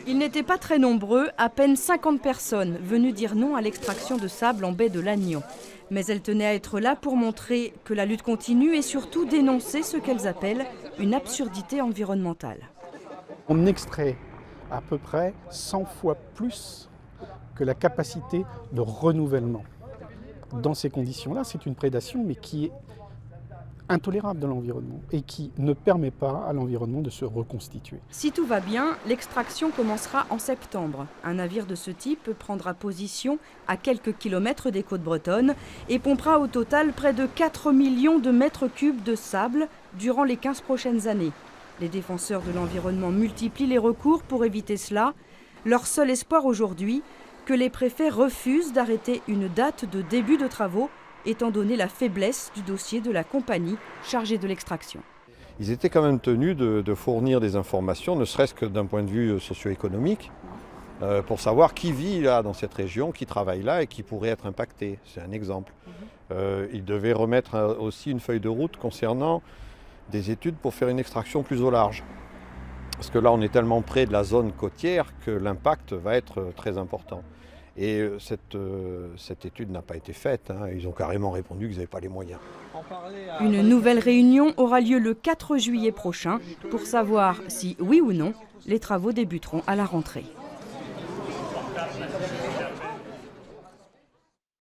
Ils n'étaient pas très nombreux, à peine 50 personnes venues dire non à l'extraction de sable en baie de Lannion. Mais elles tenaient à être là pour montrer que la lutte continue et surtout dénoncer ce qu'elles appellent une absurdité environnementale. On extrait à peu près 100 fois plus que la capacité de renouvellement. Dans ces conditions-là, c'est une prédation, mais qui est intolérable dans l'environnement et qui ne permet pas à l'environnement de se reconstituer. Si tout va bien, l'extraction commencera en septembre. Un navire de ce type prendra position à quelques kilomètres des côtes bretonnes et pompera au total près de 4 millions de mètres cubes de sable durant les 15 prochaines années. Les défenseurs de l'environnement multiplient les recours pour éviter cela. Leur seul espoir aujourd'hui, que les préfets refusent d'arrêter une date de début de travaux, étant donné la faiblesse du dossier de la compagnie chargée de l'extraction. Ils étaient quand même tenus de fournir des informations, ne serait-ce que d'un point de vue socio-économique, pour savoir qui vit là dans cette région, qui travaille là et qui pourrait être impacté. C'est un exemple. Ils devaient remettre aussi une feuille de route concernant des études pour faire une extraction plus au large. Parce que là, on est tellement près de la zone côtière que l'impact va être très important. Et cette étude n'a pas été faite. Ils ont carrément répondu qu'ils n'avaient pas les moyens. Une nouvelle réunion aura lieu le 4 juillet prochain pour savoir si, oui ou non, les travaux débuteront à la rentrée.